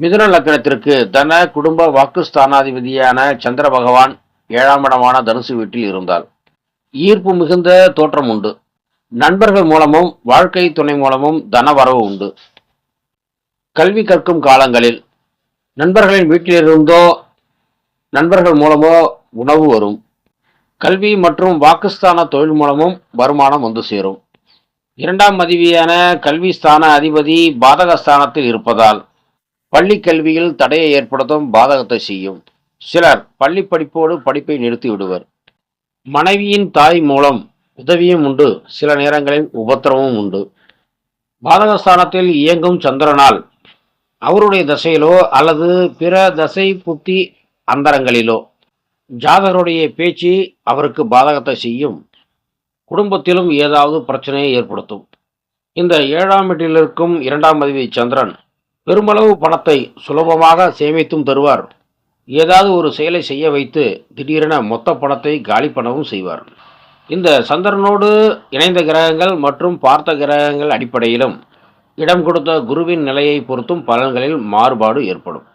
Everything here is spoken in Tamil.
மிதுன லக்னத்திற்கு தன குடும்ப வாக்குஸ்தானாதிபதியான சந்திர பகவான் 7ஆம் இடமான தனுசு வீட்டில் இருந்தால் ஈர்ப்பு மிகுந்த தோற்றம் உண்டு. நண்பர்கள் மூலமும் வாழ்க்கை துணை மூலமும் தன வரவு உண்டு. கல்வி கற்கும் காலங்களில் நண்பர்களின் வீட்டிலிருந்தோ நண்பர்கள் மூலமோ உணவு வரும். கல்வி மற்றும் வாக்குஸ்தான தொழில் மூலமும் வருமானம் வந்து சேரும். 2ஆம் அதிபதியான கல்வி ஸ்தான அதிபதி பாதகஸ்தானத்தில் இருப்பதால் பள்ளி கல்வியில் தடையை ஏற்படுத்தும் பாதகத்தை செய்யும். சிலர் பள்ளி படிப்போடு படிப்பை நிறுத்தி விடுவர். மனைவியின் தாய் மூலம் உதவியும் உண்டு, சில நேரங்களில் உபத்திரமும் உண்டு. பாதகஸ்தானத்தில் இயங்கும் சந்திரனால் அவருடைய தசையிலோ அல்லது பிற தசை புத்தி அந்தரங்களிலோ ஜாதகருடைய பேச்சு அவருக்கு பாதகத்தை செய்யும். குடும்பத்திலும் ஏதாவது பிரச்சனையை ஏற்படுத்தும். இந்த 7ஆம் வீட்டில் இருக்கும் 2ஆம் அதிபதி சந்திரன் பெருமளவு பணத்தை சுலபமாக சேமித்தும் தருவார். ஏதாவது ஒரு செயலை செய்ய வைத்து திடீரென மொத்த பணத்தை காலி பண்ணவும் செய்வார். இந்த சந்திரனோடு இணைந்த கிரகங்கள் மற்றும் பார்த்த கிரகங்கள் அடிப்படையிலும் இடம் கொடுத்த குருவின் நிலையை பொறுத்தும் பலன்களில் மாறுபாடு ஏற்படும்.